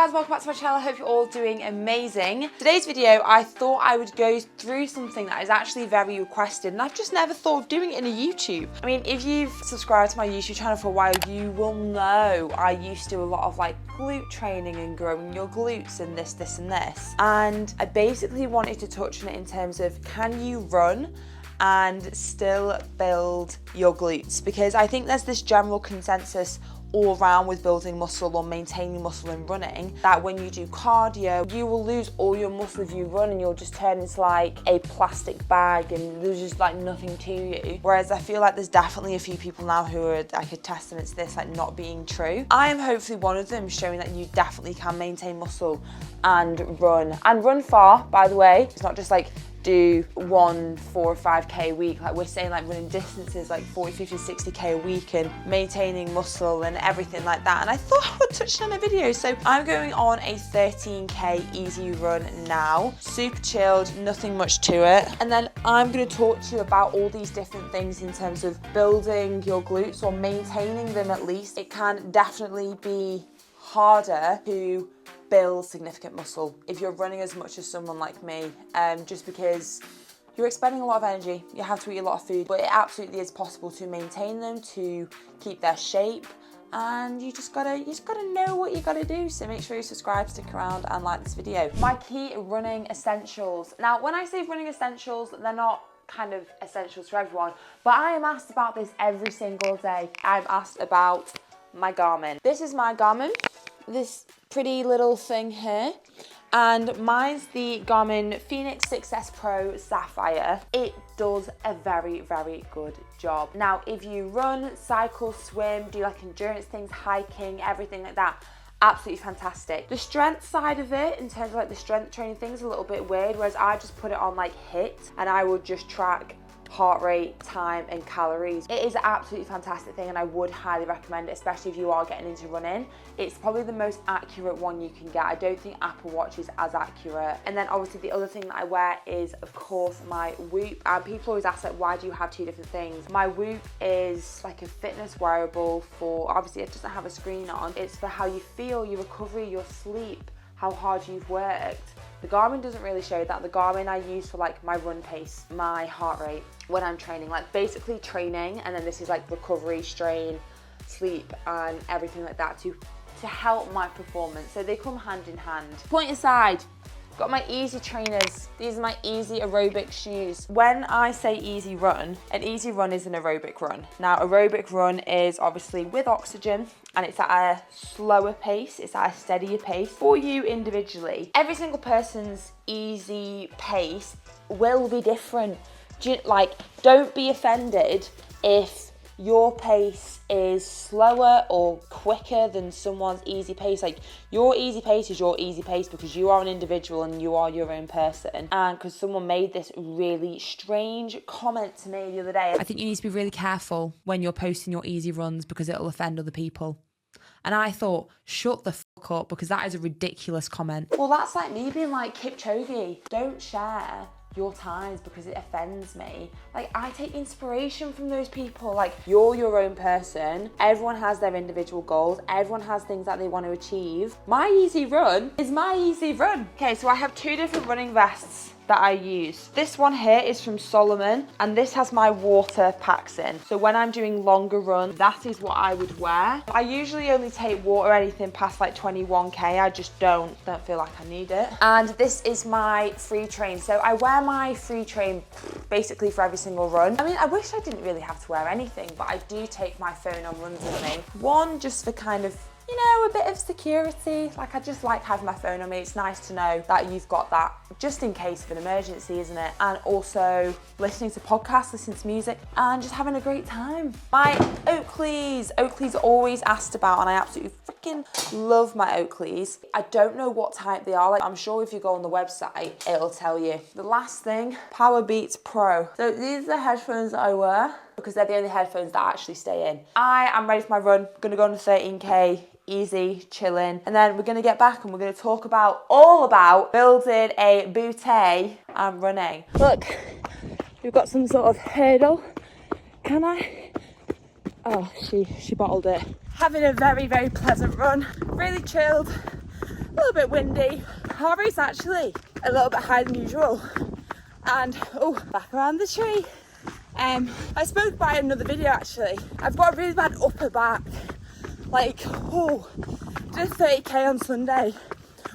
guys, welcome back to my channel. I hope you're all doing amazing. Today's video, I thought I would go through something that is actually very requested and I've just never thought of doing it in a YouTube. I mean, if you've subscribed to my YouTube channel for a while, you will know I used to do a lot of like glute training and growing your glutes and this and this. And I basically wanted to touch on it in terms of, can you run and still build your glutes? Because I think there's this general consensus all around with building muscle or maintaining muscle and running that when you do cardio, you will lose all your muscle if you run and you'll just turn into like a plastic bag and there's just like nothing to you. Whereas I feel like there's definitely a few people now who are like a testament to this, like not being true. I am hopefully one of them, showing that you definitely can maintain muscle and run far, by the way. It's not just like do 1, 4, 5k a week. Like we're saying, like running distances like 40, 50, 60k a week and maintaining muscle and everything like that. And I thought I would touch on a video. So I'm going on a 13k easy run now. Super chilled, nothing much to it. And then I'm going to talk to you about all these different things in terms of building your glutes or maintaining them at least. It can definitely be harder to build significant muscle if you're running as much as someone like me, just because you're expending a lot of energy, you have to eat a lot of food, but it absolutely is possible to maintain them, to keep their shape, and you just gotta know what you gotta do. So make sure you subscribe, stick around and like this video. My key running essentials. Now when I say running essentials, they're not kind of essentials for everyone, but I am asked about this every single day. I'm asked about my Garmin. This is my Garmin, this pretty little thing here, and mine's the Garmin Fenix 6S Pro Sapphire. It does a very good job. Now if you run, cycle, swim, do like endurance things, hiking, everything like that, absolutely fantastic. The strength side of it, in terms of like the strength training thing, is a little bit weird, whereas I just put it on like HIIT and I would just track heart rate, time and calories. It is an absolutely fantastic thing and I would highly recommend it, especially if you are getting into running. It's probably the most accurate one you can get. I don't think Apple Watch is as accurate. And then obviously the other thing that I wear is of course my Whoop. And people always ask like, why do you have two different things? My Whoop is like a fitness wearable for, obviously it doesn't have a screen on. It's for how you feel, your recovery, your sleep, how hard you've worked. The Garmin doesn't really show that. The Garmin I use for like my run pace, my heart rate when I'm training, like basically training, and then this is like recovery, strain, sleep and everything like that to help my performance. So they come hand in hand. Point aside, got my Easy trainers. These are my Easy aerobic shoes. When I say easy run, an easy run is an aerobic run. Now aerobic run is obviously with oxygen and it's at a slower pace, it's at a steadier pace for you individually. Every single person's easy pace will be different. Like, don't be offended if your pace is slower or quicker than someone's easy pace. Like, your easy pace is your easy pace because you are an individual and you are your own person. And because someone made this really strange comment to me the other day. I think you need to be really careful when you're posting your easy runs because it'll offend other people. And I thought, shut the fuck up, because that is a ridiculous comment. Well, that's like me being like, Kipchoge, don't share your times because it offends me. Like, I take inspiration from those people. Like, you're your own person. Everyone has their individual goals. Everyone has things that they want to achieve. My easy run is my easy run. Okay, so I have two different running vests that I use. This one here is from Solomon and this has my water packs in. So when I'm doing longer runs, that is what I would wear. I usually only take water or anything past like 21k. I just don't feel like I need it. And this is my free train. So I wear my free train basically for every single run. I mean, I wish I didn't really have to wear anything, but I do take my phone on runs with me. One, just for kind of, you know, a bit of security. Like, I just like having my phone on me. It's nice to know that you've got that just in case of an emergency, isn't it? And also listening to podcasts, listening to music, and just having a great time. My Oakleys. Oakleys are always asked about, and I absolutely freaking love my Oakleys. I don't know what type they are. Like, I'm sure if you go on the website, it'll tell you. The last thing, Powerbeats Pro. So these are the headphones that I wear because they're the only headphones that actually stay in. I am ready for my run. Gonna go on the 13k. Easy, chilling, and then we're gonna get back and we're gonna talk about all about building a booty and running. Look, we've got some sort of hurdle. Can I? Oh, she bottled it. Having a very pleasant run, really chilled, little bit windy. Heart rate's actually a little bit higher than usual. And, oh, back around the tree. I spoke about it in another video actually. I've got a really bad upper back. Like, oh, did a 30k on Sunday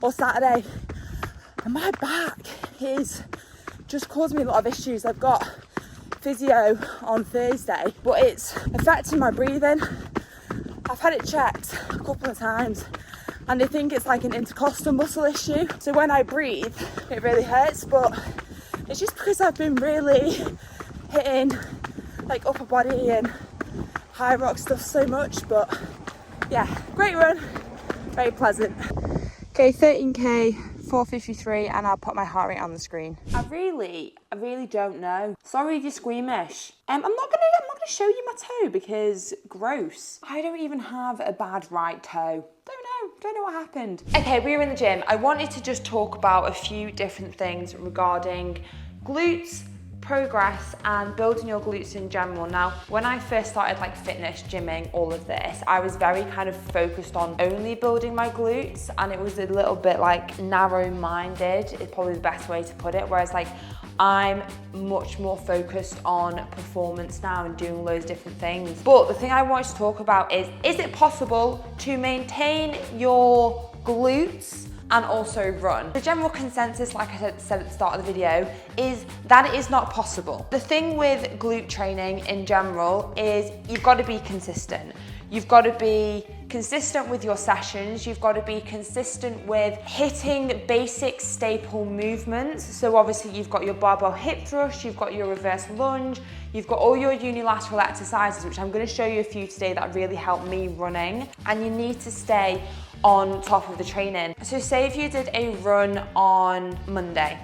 or Saturday. And my back is just causing me a lot of issues. I've got physio on Thursday, but it's affecting my breathing. I've had it checked a couple of times and they think it's like an intercostal muscle issue. So when I breathe, it really hurts, but it's just because I've been really hitting like upper body and high rock stuff so much. But yeah, great run, very pleasant. Okay, 13k, 4:53, and I'll put my heart rate on the screen. I really don't know. Sorry if you're squeamish. I'm not gonna show you my toe because gross. I don't even have a bad right toe. Don't know what happened. Okay, we were in the gym. I wanted to just talk about a few different things regarding glutes, progress, and building your glutes in general. Now, when I first started like fitness, gymming, all of this, I was very kind of focused on only building my glutes, and it was a little bit like narrow-minded is probably the best way to put it. Whereas like I'm much more focused on performance now and doing loads of different things. But the thing I wanted to talk about is it possible to maintain your glutes and also run? The general consensus, like I said at the start of the video, is that it is not possible. The thing with glute training in general is you've got to be consistent. You've got to be consistent with your sessions. You've got to be consistent with hitting basic staple movements. So obviously you've got your barbell hip thrust, you've got your reverse lunge, you've got all your unilateral exercises, which I'm going to show you a few today that really help me running. And you need to stay on top of the training. So say if you did a run on Monday,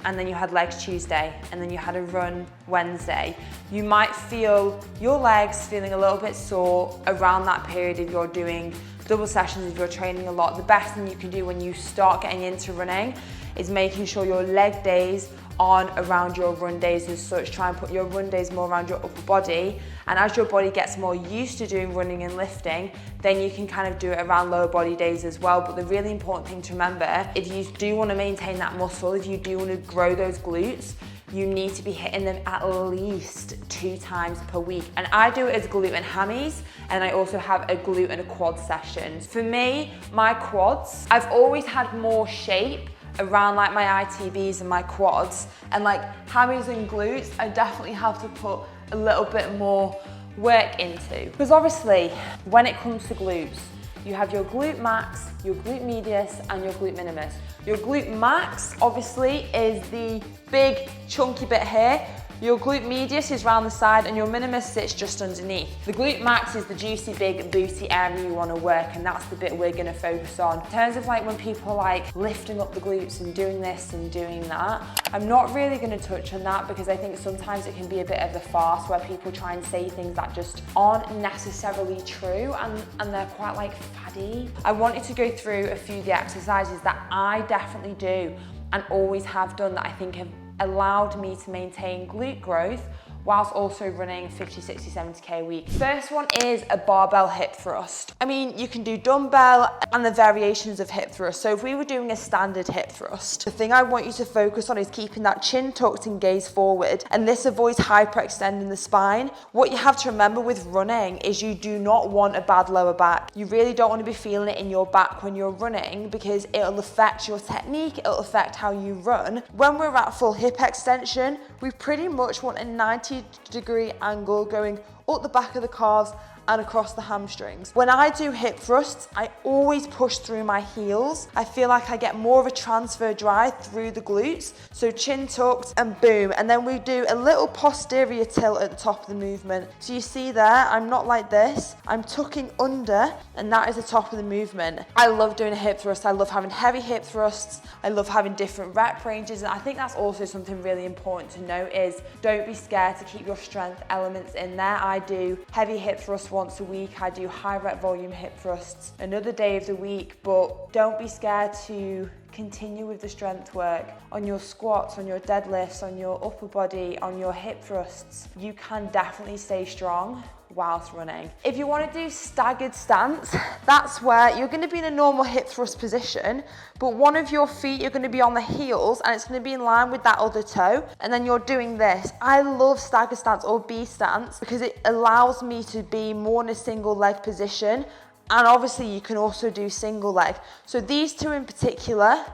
and then you had legs Tuesday, and then you had a run Wednesday, you might feel your legs feeling a little bit sore around that period if you're doing double sessions, if you're training a lot. The best thing you can do when you start getting into running is making sure your leg days on around your run days as such. Try and put your run days more around your upper body, and as your body gets more used to doing running and lifting, then you can kind of do it around lower body days as well. But the really important thing to remember, if you do want to maintain that muscle, if you do want to grow those glutes, you need to be hitting them at least 2 times per week. And I do it as glute and hammies, and I also have a glute and a quad session. For me, my quads, I've always had more shape around like my ITBs and my quads, and like hammies and glutes, I definitely have to put a little bit more work into. Because obviously, when it comes to glutes, you have your glute max, your glute medius, and your glute minimus. Your glute max, obviously, is the big chunky bit here. Your glute medius is round the side and your minimus sits just underneath. The glute max is the juicy big booty area you want to work, and that's the bit we're going to focus on. In terms of like when people are like lifting up the glutes and doing this and doing that, I'm not really going to touch on that because I think sometimes it can be a bit of a farce where people try and say things that just aren't necessarily true, and they're quite like faddy. I wanted to go through a few of the exercises that I definitely do and always have done that I think have allowed me to maintain glute growth whilst also running 50, 60, 70k a week. First one is a barbell hip thrust. I mean, you can do dumbbell and the variations of hip thrust. So if we were doing a standard hip thrust, the thing I want you to focus on is keeping that chin tucked and gaze forward, and this avoids hyperextending the spine. What you have to remember with running is you do not want a bad lower back. You really don't want to be feeling it in your back when you're running because it'll affect your technique, it'll affect how you run. When we're at full hip extension, we pretty much want a 90-degree angle going up the back of the calves and across the hamstrings. When I do hip thrusts, I always push through my heels. I feel like I get more of a transfer drive through the glutes. So chin tucked and boom. And then we do a little posterior tilt at the top of the movement. So you see there, I'm not like this. I'm tucking under, and that is the top of the movement. I love doing a hip thrust. I love having heavy hip thrusts. I love having different rep ranges. And I think that's also something really important to note is don't be scared to keep your strength elements in there. I do heavy hip thrusts once a week. I do high rep volume hip thrusts another day of the week, but don't be scared to continue with the strength work on your squats, on your deadlifts, on your upper body, on your hip thrusts, you can definitely stay strong whilst running. If you want to do staggered stance, that's where you're going to be in a normal hip thrust position, but one of your feet, you're going to be on the heels and it's going to be in line with that other toe, and then you're doing this. I love staggered stance or B stance because it allows me to be more in a single leg position, and obviously you can also do single leg. So these two in particular,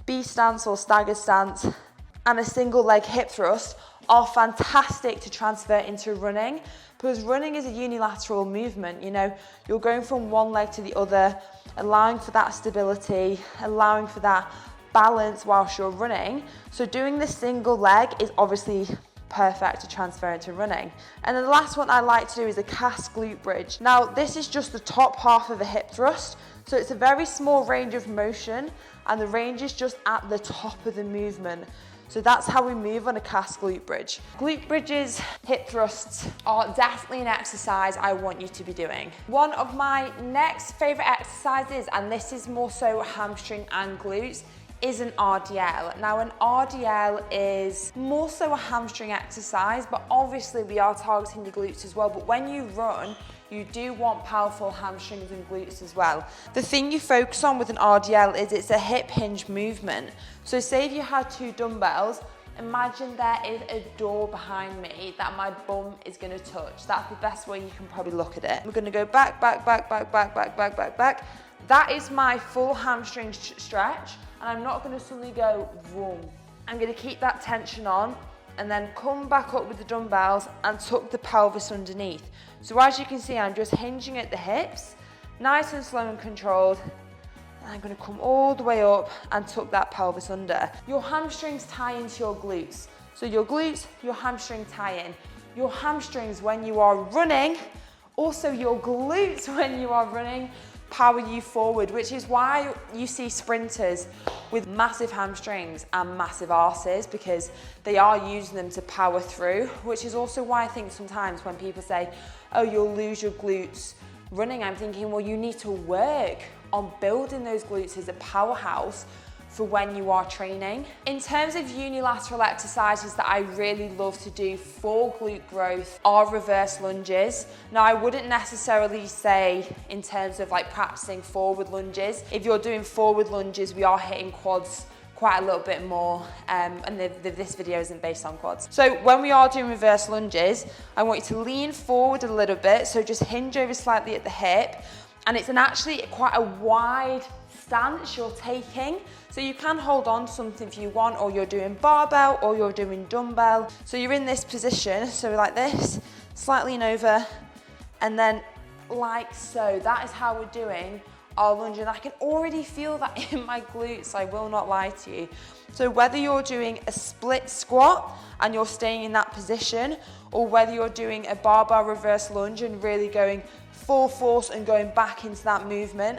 B stance or staggered stance and a single leg hip thrust, are fantastic to transfer into running, because running is a unilateral movement. You know, you're going from one leg to the other, allowing for that stability, allowing for that balance whilst you're running. So doing the single leg is obviously perfect to transfer into running. And then the last one I like to do is a cast glute bridge. Now this is just the top half of a hip thrust, so it's a very small range of motion and the range is just at the top of the movement. So that's how we move on a cast glute bridge. Glute bridges, hip thrusts are definitely an exercise I want you to be doing. One of my next favorite exercises, and this is more so hamstring and glutes, is an RDL. Now an RDL is more so a hamstring exercise, but obviously we are targeting your glutes as well. But when you run, you do want powerful hamstrings and glutes as well. The thing you focus on with an RDL is it's a hip hinge movement. So say if you had 2 dumbbells, imagine there is a door behind me that my bum is gonna touch. That's the best way you can probably look at it. We're gonna go back, back, back, back, back, back, back, back, back. That is my full hamstring stretch, and I'm not gonna suddenly go, vroom. I'm gonna keep that tension on and then come back up with the dumbbells and tuck the pelvis underneath. So as you can see, I'm just hinging at the hips, nice and slow and controlled. And I'm gonna come all the way up and tuck that pelvis under. Your hamstrings tie into your glutes. So your glutes, your hamstring tie in. Your hamstrings when you are running, also your glutes when you are running, power you forward, which is why you see sprinters with massive hamstrings and massive arses, because they are using them to power through, which is also why I think sometimes when people say, oh, you'll lose your glutes running, I'm thinking, well, you need to work on building those glutes as a powerhouse for when you are training. In terms of unilateral exercises that I really love to do for glute growth are reverse lunges. Now I wouldn't necessarily say in terms of like practicing forward lunges. If you're doing forward lunges, we are hitting quads quite a little bit more, and this video isn't based on quads. So when we are doing reverse lunges, I want you to lean forward a little bit, so just hinge over slightly at the hip, and it's actually quite a wide stance you're taking. So you can hold on to something if you want, or you're doing barbell, or you're doing dumbbell. So you're in this position, so like this, slightly lean over, and then like so. That is how we're doing our lunge, and I can already feel that in my glutes, I will not lie to you. So whether you're doing a split squat and you're staying in that position, or whether you're doing a barbell reverse lunge and really going full force and going back into that movement,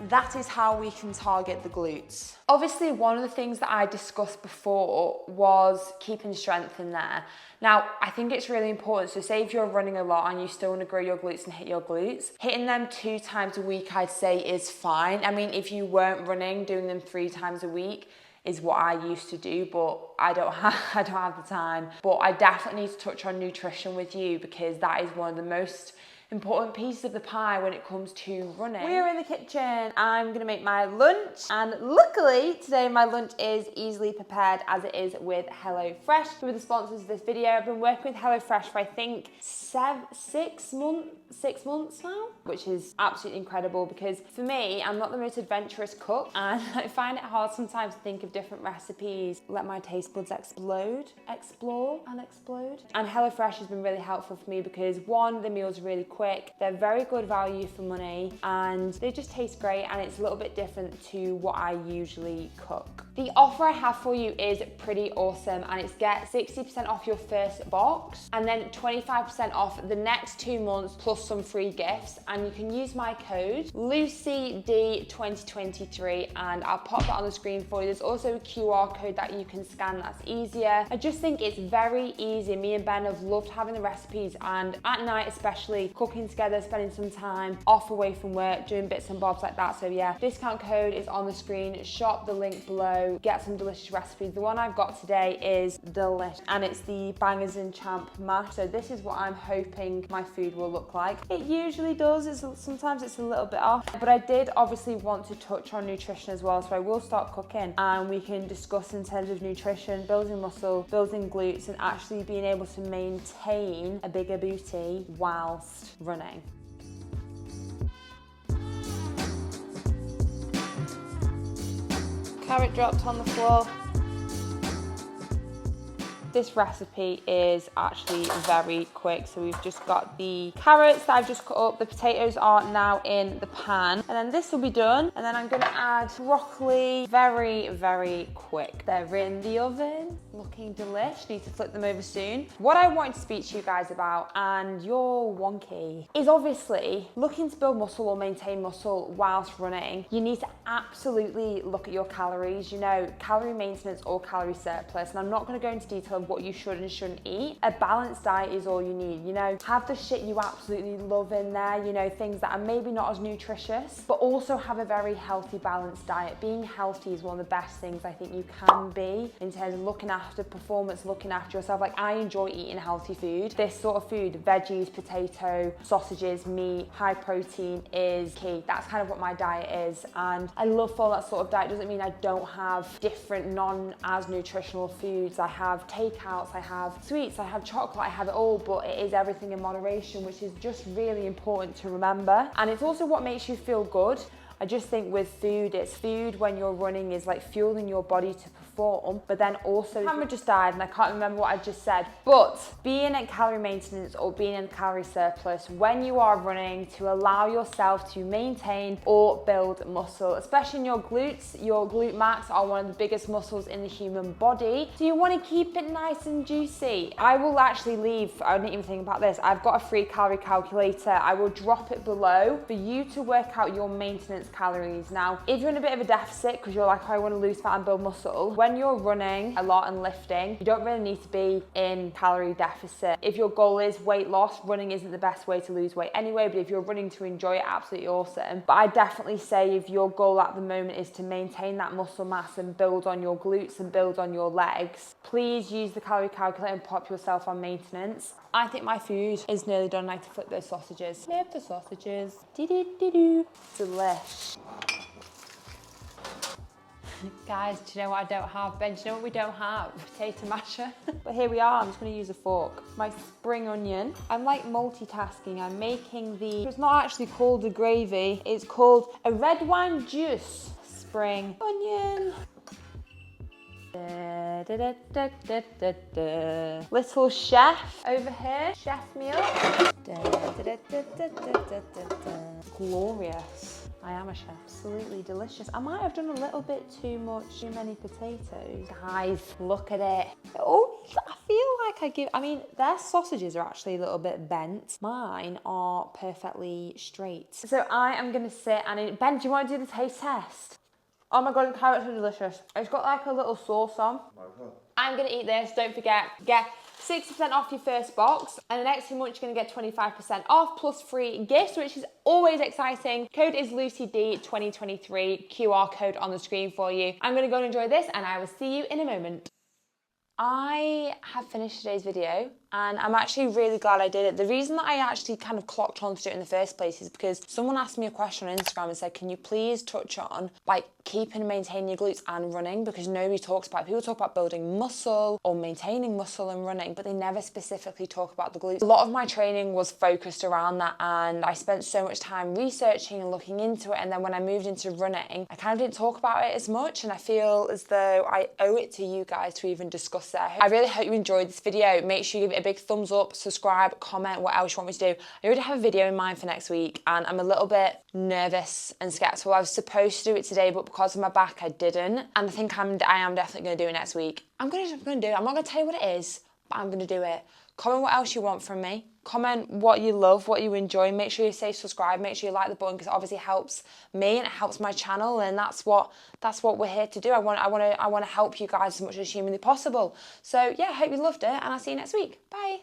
that is how we can target the glutes. Obviously, one of the things that I discussed before was keeping strength in there. Now, I think it's really important. So say if you're running a lot and you still want to grow your glutes and hit your glutes, hitting them 2 times a week, I'd say is fine. I mean, if you weren't running, doing them 3 times a week is what I used to do, but I don't have the time. But I definitely need to touch on nutrition with you, because that is one of the most important piece of the pie when it comes to running. We're in the kitchen. I'm gonna make my lunch, and luckily today my lunch is easily prepared as it is with HelloFresh. Who are the sponsors of this video. I've been working with HelloFresh for I think 6 months now, which is absolutely incredible, because for me, I'm not the most adventurous cook, and I find it hard sometimes to think of different recipes, let my taste buds explore and explode. And HelloFresh has been really helpful for me because, one, the meals are really quick, they're very good value for money, and they just taste great, and it's a little bit different to what I usually cook. The offer I have for you is pretty awesome, and it's get 60% off your first box and then 25% off the next 2 months plus some free gifts, and you can use my code LucyD2023, and I'll pop that on the screen for you. There's also a QR code that you can scan that's easier. I just think it's very easy. Me and Ben have loved having the recipes, and at night especially, cooking together, spending some time off away from work, doing bits and bobs like that. So yeah, discount code is on the screen. Shop the link below, get some delicious recipes. The one I've got today is delish, and it's the Bangers and Champ mash. So this is what I'm hoping my food will look like. It usually does, sometimes it's a little bit off, but I did obviously want to touch on nutrition as well. So I will start cooking and we can discuss in terms of nutrition, building muscle, building glutes, and actually being able to maintain a bigger booty whilst running. Carrot dropped on the floor. This recipe is actually very quick. So we've just got the carrots that I've just cut up. The potatoes are now in the pan. And then this will be done. And then I'm gonna add broccoli, very, very quick. They're in the oven, looking delish. Need to flip them over soon. What I wanted to speak to you guys about, and you're wonky, is obviously looking to build muscle or maintain muscle whilst running. You need to absolutely look at your calories, you know, calorie maintenance or calorie surplus. And I'm not gonna go into detail of what you should and shouldn't eat. A balanced diet is all you need, you know. Have the shit you absolutely love in there, you know, things that are maybe not as nutritious, but also have a very healthy, balanced diet. Being healthy is one of the best things I think you can be in terms of looking after performance, looking after yourself. Like, I enjoy eating healthy food. This sort of food, veggies, potato, sausages, meat, high protein is key. That's kind of what my diet is. And I love for that sort of diet. Doesn't mean I don't have different non-as nutritional foods. I have takeouts, I have sweets, I have chocolate, I have it all, but it is everything in moderation, which is just really important to remember. And it's also what makes you feel good. I just think with food, it's food when you're running is like fueling your body to perform, but then also, the camera just died and I can't remember what I just said, but being at calorie maintenance or being in calorie surplus when you are running to allow yourself to maintain or build muscle, especially in your glutes. Your glute max are one of the biggest muscles in the human body, so you want to keep it nice and juicy. I will actually leave, I didn't even think about this, I've got a free calorie calculator. I will drop it below for you to work out your maintenance calories. Now, if you're in a bit of a deficit because you're like, oh, I want to lose fat and build muscle, when you're running a lot and lifting, you don't really need to be in calorie deficit. If your goal is weight loss, running isn't the best way to lose weight anyway, but if you're running to enjoy it, absolutely awesome. But I definitely say if your goal at the moment is to maintain that muscle mass and build on your glutes and build on your legs, please use the calorie calculator and pop yourself on maintenance. I think my food is nearly done. I like to flip those sausages. Flip the sausages. Do-do-do-do. Delish. Guys, do you know what I don't have? Ben, do you know what we don't have? Potato masher. But here we are, I'm just gonna use a fork. My spring onion. I'm like multitasking. I'm making it's not actually called a gravy, it's called a red wine juice. Spring onion. Little chef over here, chef meal. Glorious. I am a chef. Absolutely delicious. I might have done a little bit too many potatoes. Guys, look at it. Oh, I feel like their sausages are actually a little bit bent. Mine are perfectly straight. So I am gonna sit and Ben, do you want to do the taste test? Oh my god, the carrots are delicious. It's got like a little sauce on. I'm gonna eat this. Don't forget, get 60% off your first box, and the next 2 months you're gonna get 25% off plus free gifts, which is always exciting. Code is LucyD2023, QR code on the screen for you. I'm gonna go and enjoy this, and I will see you in a moment. I have finished today's video and I'm actually really glad I did it. The reason that I actually kind of clocked on to do it in the first place is because someone asked me a question on Instagram and said, can you please touch on like keeping and maintaining your glutes and running, because nobody talks about it. People talk about building muscle or maintaining muscle and running, but they never specifically talk about the glutes. A lot of my training was focused around that, and I spent so much time researching and looking into it, and then when I moved into running, I kind of didn't talk about it as much, and I feel as though I owe it to you guys to even discuss it. I really hope you enjoyed this video. Make sure you give it a big thumbs up, subscribe, comment what else you want me to do. I already have a video in mind for next week, and I'm a little bit nervous and skeptical. I was supposed to do it today, but because of my back, I didn't. And I think I am definitely going to do it next week. I'm going to do it. I'm not going to tell you what it is, but I'm going to do it. Comment what else you want from me. Comment what you love, what you enjoy. Make sure you say subscribe. Make sure you like the button, because it obviously helps me and it helps my channel, and that's what we're here to do. I want to help you guys as much as humanly possible. So yeah, I hope you loved it, and I'll see you next week. Bye.